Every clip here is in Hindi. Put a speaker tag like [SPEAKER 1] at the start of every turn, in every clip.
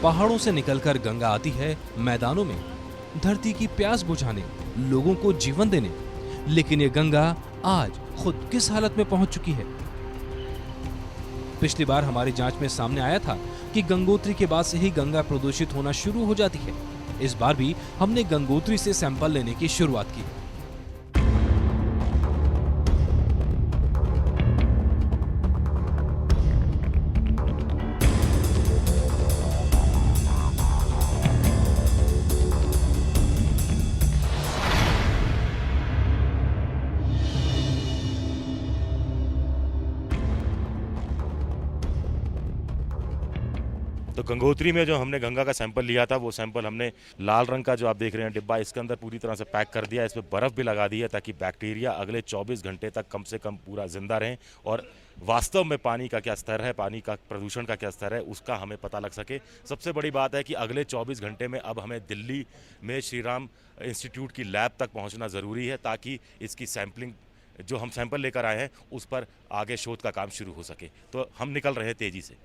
[SPEAKER 1] पहाड़ों से निकलकर गंगा आती है मैदानों में, धरती की प्यास बुझाने, लोगों को जीवन देने। लेकिन ये गंगा आज खुद किस हालत में पहुंच चुकी है? पिछली बार हमारी जांच में सामने आया था कि गंगोत्री के बाद से ही गंगा प्रदूषित होना शुरू हो जाती है। इस बार भी हमने गंगोत्री से सैंपल लेने की शुरुआत की।
[SPEAKER 2] तो गंगोत्री में जो हमने गंगा का सैंपल लिया था, वो सैंपल हमने लाल रंग का जो आप देख रहे हैं डिब्बा, इसके अंदर पूरी तरह से पैक कर दिया। इसमें बर्फ़ भी लगा दी है ताकि बैक्टीरिया अगले 24 घंटे तक कम से कम पूरा जिंदा रहें और वास्तव में पानी का क्या स्तर है, पानी का प्रदूषण का क्या स्तर है, उसका हमें पता लग सके। सबसे बड़ी बात है कि अगले 24 घंटे में अब हमें दिल्ली में श्री राम इंस्टीट्यूट की लैब तक पहुँचना ज़रूरी है ताकि इसकी सैंपलिंग जो हम सैंपल लेकर आए हैं उस पर आगे शोध का काम शुरू हो सके। तो हम निकल रहे हैं तेज़ी से।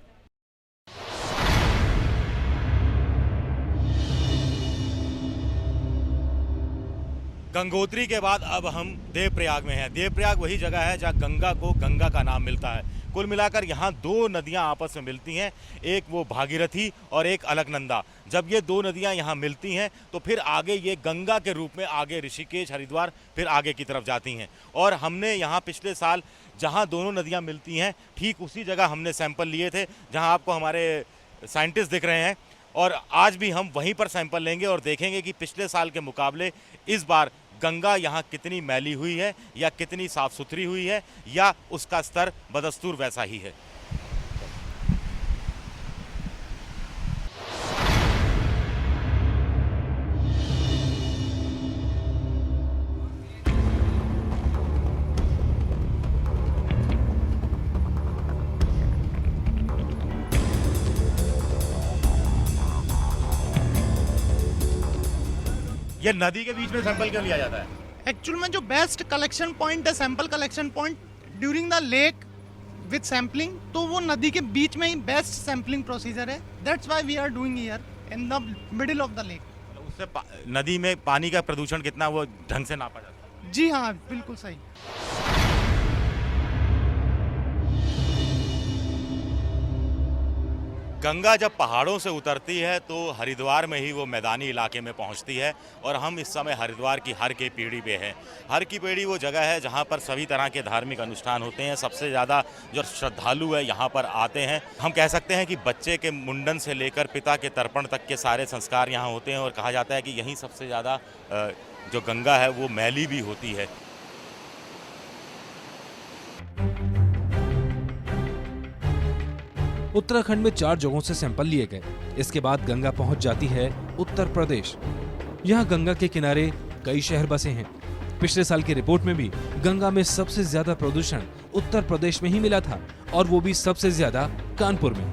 [SPEAKER 2] गंगोत्री के बाद अब हम देवप्रयाग में हैं। देवप्रयाग वही जगह है जहाँ गंगा को गंगा का नाम मिलता है। कुल मिलाकर यहाँ दो नदियाँ आपस में मिलती हैं, एक वो भागीरथी और एक अलकनंदा। जब ये दो नदियाँ यहाँ मिलती हैं तो फिर आगे ये गंगा के रूप में आगे ऋषिकेश, हरिद्वार, फिर आगे की तरफ जाती हैं। और हमने यहाँ पिछले साल जहाँ दोनों नदियाँ मिलती हैं ठीक उसी जगह हमने सैंपल लिए थे जहाँ आपको हमारे साइंटिस्ट दिख रहे हैं। और आज भी हम वहीं पर सैंपल लेंगे और देखेंगे कि पिछले साल के मुकाबले इस बार गंगा यहाँ कितनी मैली हुई है या कितनी साफ सुथरी हुई है या उसका स्तर बदस्तूर वैसा ही है। ये नदी के बीच में सैंपल क्यों लिया जाता है?
[SPEAKER 3] एक्चुअल में जो बेस्ट कलेक्शन पॉइंट है, sample collection point during the lake with sampling, तो वो नदी के बीच में ही बेस्ट सैंपलिंग प्रोसीजर है। That's why we are doing here in the middle of the lake.
[SPEAKER 2] उससे नदी में पानी का प्रदूषण कितना वो ढंग से नापा जाता है?
[SPEAKER 3] जी हाँ, बिल्कुल सही।
[SPEAKER 2] गंगा जब पहाड़ों से उतरती है तो हरिद्वार में ही वो मैदानी इलाके में पहुंचती है और हम इस समय हरिद्वार की हर की पीढ़ी पे हैं। हर की पीढ़ी वो जगह है जहां पर सभी तरह के धार्मिक अनुष्ठान होते हैं। सबसे ज़्यादा जो श्रद्धालु है यहाँ पर आते हैं। हम कह सकते हैं कि बच्चे के मुंडन से लेकर पिता के तर्पण तक के सारे संस्कार यहाँ होते हैं और कहा जाता है कि यहीं सबसे ज़्यादा जो गंगा है वो मैली भी होती है।
[SPEAKER 1] उत्तराखंड में 4 जगहों से सैंपल लिए गए। इसके बाद गंगा पहुंच जाती है उत्तर प्रदेश। यहाँ गंगा के किनारे कई शहर बसे हैं। पिछले साल की रिपोर्ट में भी गंगा में सबसे ज्यादा प्रदूषण उत्तर प्रदेश में ही मिला था और वो भी सबसे ज्यादा कानपुर में।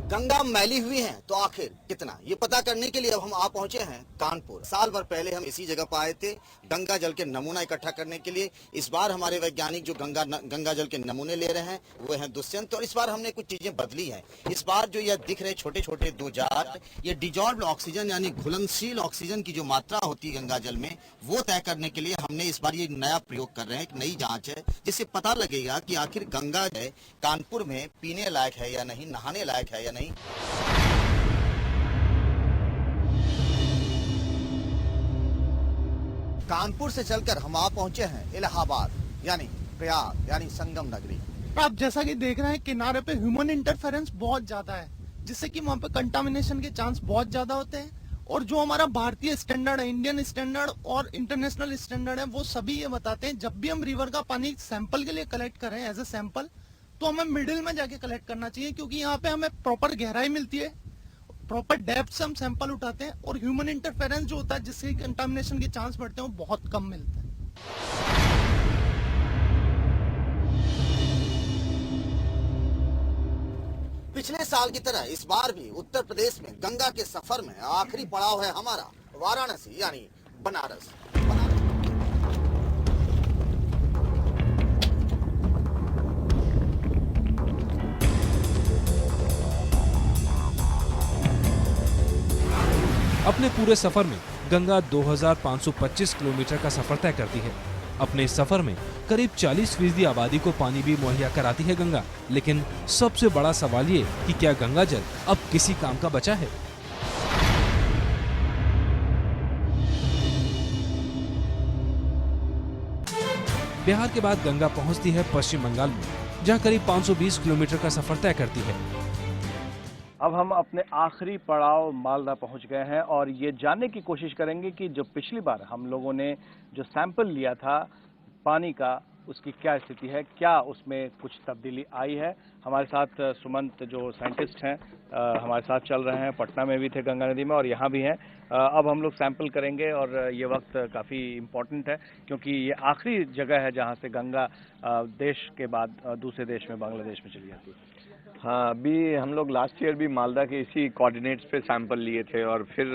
[SPEAKER 4] गंगा मैली हुई है तो आखिर कितना, ये पता करने के लिए अब हम आ पहुंचे हैं कानपुर। साल भर पहले हम इसी जगह पर आए थे गंगा जल के नमूना इकट्ठा करने के लिए। इस बार हमारे वैज्ञानिक जो गंगा जल के नमूने ले रहे हैं वो हैं दुष्यंत, और इस बार हमने कुछ चीजें बदली हैं। इस बार जो यह दिख रहे छोटे छोटे 2 जार, ये डिजॉल्व्ड ऑक्सीजन यानी घुलनशील ऑक्सीजन की जो मात्रा होती है गंगा जल में, वो तय करने के लिए हमने इस बार ये नया प्रयोग कर रहे हैं। एक नई जांच है जिससे पता लगेगा कि आखिर गंगा है कानपुर में पीने लायक है या नहीं, नहाने लायक है या नहीं। कानपुर से चलकर हम आ पहुंचे हैं इलाहाबाद यानी प्रयाग यानी संगम नगरी।
[SPEAKER 3] आप जैसा कि देख रहे हैं किनारे पे ह्यूमन इंटरफेरेंस बहुत ज्यादा है, जिससे कि वहाँ पे कंटामिनेशन के चांस बहुत ज्यादा होते हैं। और जो हमारा भारतीय स्टैंडर्ड है, इंडियन स्टैंडर्ड और इंटरनेशनल स्टैंडर्ड है, वो सभी ये बताते हैं जब भी हम रिवर का पानी सैंपल के लिए कलेक्ट करें एज ए सैंपल, तो हमें मिडिल में जाके कलेक्ट करना चाहिए, क्योंकि यहाँ पे हमें प्रॉपर गहराई मिलती है, प्रॉपर डेप्थ से हम सैंपल उठाते हैं और ह्यूमन इंटरफेरेंस जो होता है जिससे कंटामिनेशन के चांस बढ़ते हैं वो बहुत कम मिलते हैं।
[SPEAKER 4] पिछले साल की तरह इस बार भी उत्तर प्रदेश में गंगा के सफर में आखिरी पड़ाव है हमारा वाराणसी यानी बनारस।
[SPEAKER 1] अपने पूरे सफर में गंगा 2525 किलोमीटर का सफर तय करती है। अपने इस सफर में करीब 40% आबादी को पानी भी मुहैया कराती है गंगा। लेकिन सबसे बड़ा सवाल ये कि क्या गंगा जल अब किसी काम का बचा है? बिहार के बाद गंगा पहुंचती है पश्चिम बंगाल में, जहां करीब 520 किलोमीटर का सफर तय करती है।
[SPEAKER 5] अब हम अपने आखिरी पड़ाव मालदा पहुंच गए हैं और ये जानने की कोशिश करेंगे कि जो पिछली बार हम लोगों ने जो सैंपल लिया था पानी का, उसकी क्या स्थिति है, क्या उसमें कुछ तब्दीली आई है। हमारे साथ सुमंत जो साइंटिस्ट हैं हमारे साथ चल रहे हैं, पटना में भी थे गंगा नदी में और यहाँ भी हैं। अब हम लोग सैंपल करेंगे और ये वक्त काफ़ी इम्पोर्टेंट है क्योंकि ये आखिरी जगह है जहाँ से गंगा देश के बाद दूसरे देश में बांग्लादेश में चली जाती है।
[SPEAKER 6] हाँ, अभी हम लोग लास्ट ईयर भी मालदा के इसी कोऑर्डिनेट्स पे सैंपल लिए थे और फिर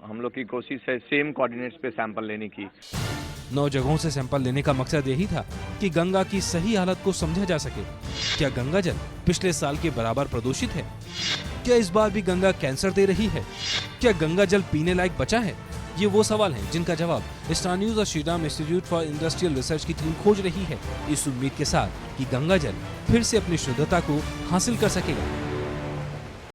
[SPEAKER 6] हम लोग की कोशिश है सेम कोऑर्डिनेट्स पे सैंपल लेने की।
[SPEAKER 1] 9 जगहों से सैंपल लेने का मकसद यही था कि गंगा की सही हालत को समझा जा सके। क्या गंगा जल पिछले साल के बराबर प्रदूषित है? क्या इस बार भी गंगा कैंसर दे रही है? क्या गंगा जल पीने लायक बचा है? ये वो सवाल हैं जिनका जवाब स्टार न्यूज और Shriram institute for industrial research की टीम खोज रही है, इस उम्मीद के साथ कि गंगा जल फिर से अपनी शुद्धता को हासिल कर सकेगा।